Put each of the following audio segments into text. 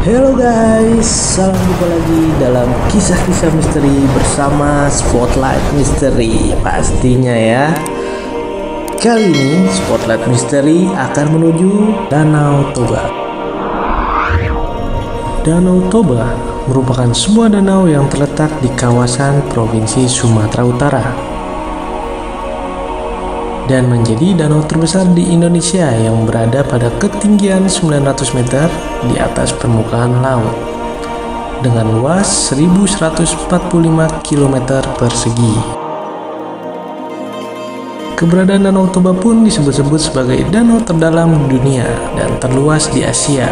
Halo guys, salam jumpa lagi dalam kisah-kisah misteri bersama Spotlight Misteri pastinya ya. Kali ini Spotlight Misteri akan menuju Danau Toba. Danau Toba merupakan sebuah danau yang terletak di kawasan Provinsi Sumatera Utara dan menjadi danau terbesar di Indonesia yang berada pada ketinggian 900 meter di atas permukaan laut dengan luas 1145 km persegi. Keberadaan Danau Toba pun disebut-sebut sebagai danau terdalam di dunia dan terluas di Asia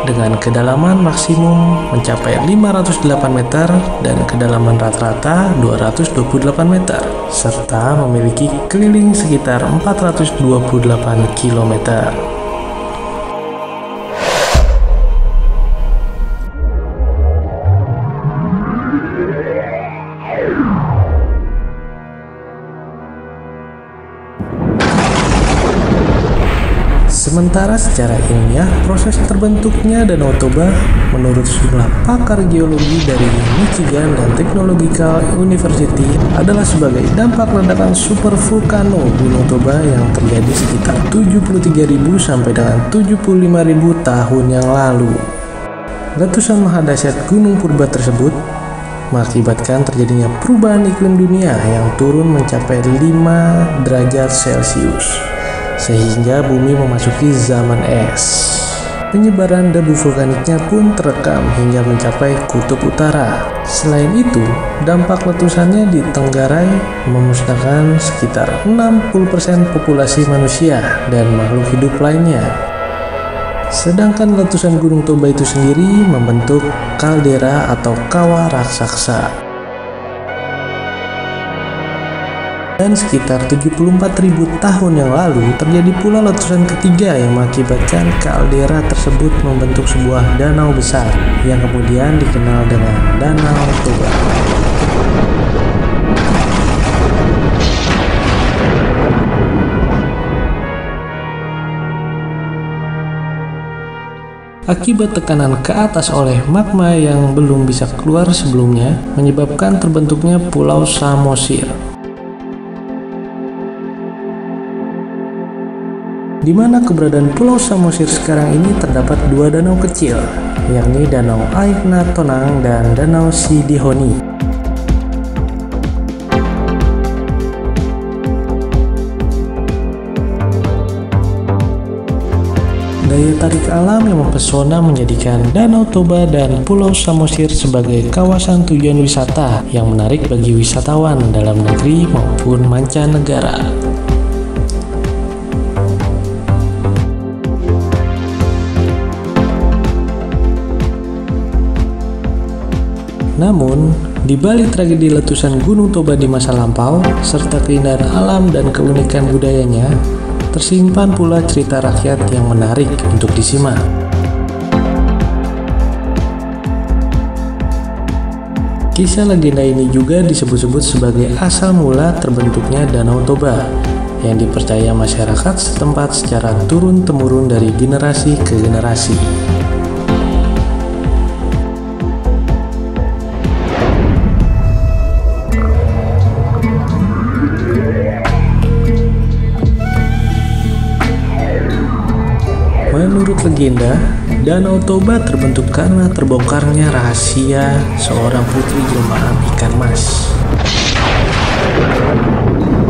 dengan kedalaman maksimum mencapai 508 meter dan kedalaman rata-rata 228 meter serta memiliki keliling sekitar 428 km. Sementara secara ilmiah, proses terbentuknya Danau Toba menurut sejumlah pakar geologi dari Michigan dan Technological University adalah sebagai dampak ledakan super vulkano Gunung Toba yang terjadi sekitar 73.000 sampai dengan 75.000 tahun yang lalu. Letusan mahadahsyat Gunung Purba tersebut mengakibatkan terjadinya perubahan iklim dunia yang turun mencapai 5 derajat Celcius. Sehingga bumi memasuki zaman es. Penyebaran debu vulkaniknya pun terekam hingga mencapai kutub utara. Selain itu, dampak letusannya di Tenggarai memusnahkan sekitar 60% populasi manusia dan makhluk hidup lainnya. Sedangkan letusan Gunung Toba itu sendiri membentuk kaldera atau kawah raksasa. Dan sekitar 74.000 tahun yang lalu terjadi pula letusan ketiga yang mengakibatkan kaldera tersebut membentuk sebuah danau besar yang kemudian dikenal dengan Danau Toba. Akibat tekanan ke atas oleh magma yang belum bisa keluar sebelumnya menyebabkan terbentuknya Pulau Samosir. Di mana keberadaan Pulau Samosir sekarang ini terdapat dua danau kecil, yakni Danau Aigna Tonang dan Danau Sidihoni. Daya tarik alam yang mempesona menjadikan Danau Toba dan Pulau Samosir sebagai kawasan tujuan wisata yang menarik bagi wisatawan dalam negeri maupun mancanegara. Namun, di balik tragedi letusan Gunung Toba di masa lampau, serta keindahan alam dan keunikan budayanya, tersimpan pula cerita rakyat yang menarik untuk disimak. Kisah legenda ini juga disebut-sebut sebagai asal mula terbentuknya Danau Toba, yang dipercaya masyarakat setempat secara turun-temurun dari generasi ke generasi. Menurut legenda, Danau Toba terbentuk karena terbongkarnya rahasia seorang putri jelmaan ikan mas.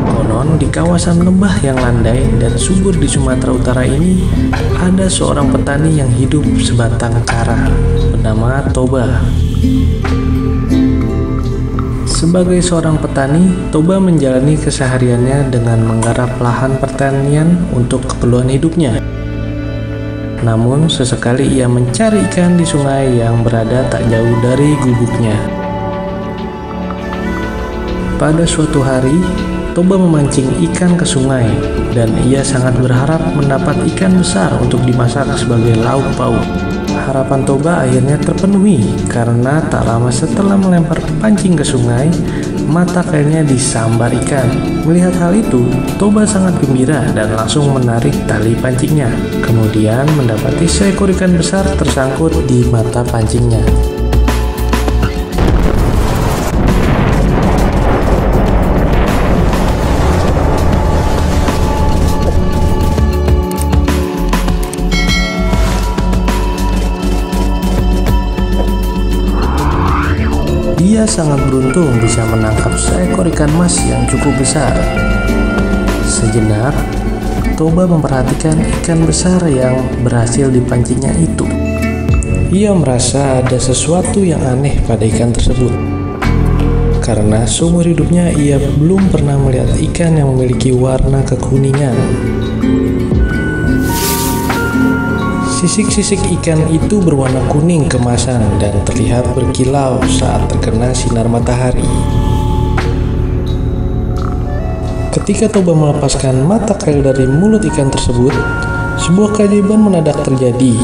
Konon di kawasan lembah yang landai dan subur di Sumatera Utara ini ada seorang petani yang hidup sebatang kara bernama Toba. Sebagai seorang petani, Toba menjalani kesehariannya dengan menggarap lahan pertanian untuk keperluan hidupnya. Namun, sesekali ia mencari ikan di sungai yang berada tak jauh dari gubuknya. Pada suatu hari, Toba memancing ikan ke sungai, dan ia sangat berharap mendapat ikan besar untuk dimasak sebagai lauk pauk. Harapan Toba akhirnya terpenuhi karena tak lama setelah melempar pancing ke sungai, mata kailnya disambar ikan. Melihat hal itu, Toba sangat gembira dan langsung menarik tali pancingnya. Kemudian mendapati seekor ikan besar tersangkut di mata pancingnya. Dia sangat beruntung bisa menangkap seekor ikan mas yang cukup besar. Sejenak, Toba memperhatikan ikan besar yang berhasil dipancingnya itu. Ia merasa ada sesuatu yang aneh pada ikan tersebut, karena seumur hidupnya ia belum pernah melihat ikan yang memiliki warna kekuningan. Sisik-sisik ikan itu berwarna kuning keemasan dan terlihat berkilau saat terkena sinar matahari. Ketika Toba melepaskan mata kail dari mulut ikan tersebut, sebuah keajaiban mendadak terjadi.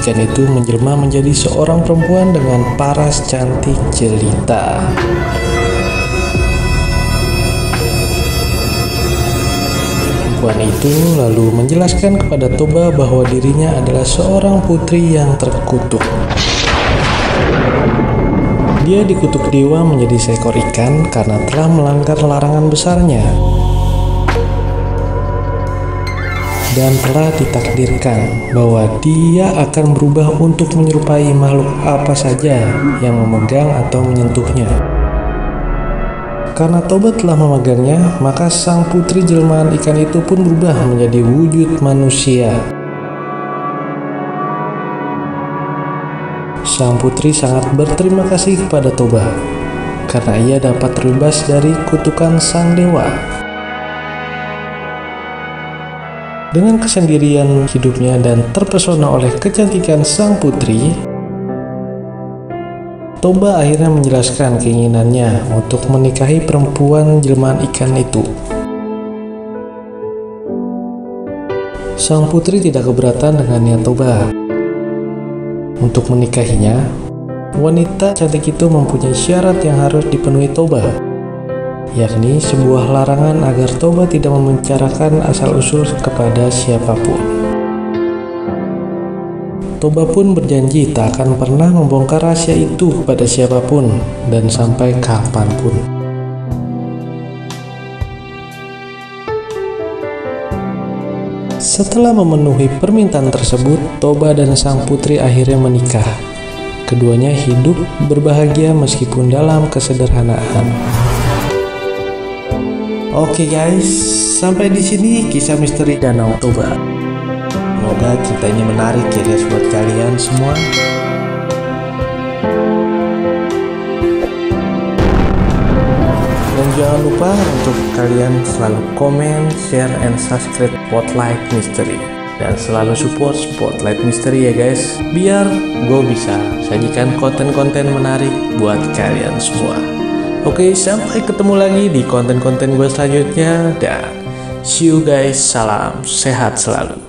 Ikan itu menjelma menjadi seorang perempuan dengan paras cantik jelita. Perempuan itu lalu menjelaskan kepada Toba bahwa dirinya adalah seorang putri yang terkutuk. Dia dikutuk dewa menjadi seekor ikan karena telah melanggar larangan besarnya, dan telah ditakdirkan bahwa dia akan berubah untuk menyerupai makhluk apa saja yang memegang atau menyentuhnya. Karena Toba telah memegangnya, maka sang putri jelmaan ikan itu pun berubah menjadi wujud manusia. Sang putri sangat berterima kasih kepada Toba karena ia dapat terbebas dari kutukan sang dewa. Dengan kesendirian hidupnya dan terpesona oleh kecantikan sang putri, Toba akhirnya menjelaskan keinginannya untuk menikahi perempuan jelmaan ikan itu. Sang putri tidak keberatan dengan niat Toba. Untuk menikahinya, wanita cantik itu mempunyai syarat yang harus dipenuhi Toba, yakni sebuah larangan agar Toba tidak membicarakan asal-usul kepada siapapun. Toba pun berjanji tak akan pernah membongkar rahasia itu kepada siapapun dan sampai kapanpun. Setelah memenuhi permintaan tersebut, Toba dan sang putri akhirnya menikah. Keduanya hidup berbahagia meskipun dalam kesederhanaan. Oke guys, sampai di sini kisah misteri Danau Toba. Semoga cerita ini menarik ya guys buat kalian semua. Dan jangan lupa untuk kalian selalu komen, share, and subscribe Spotlight Mystery. Dan selalu support Spotlight Mystery ya guys, biar gue bisa sajikan konten-konten menarik buat kalian semua. Oke, sampai ketemu lagi di konten-konten gue selanjutnya. Dan see you guys, salam sehat selalu.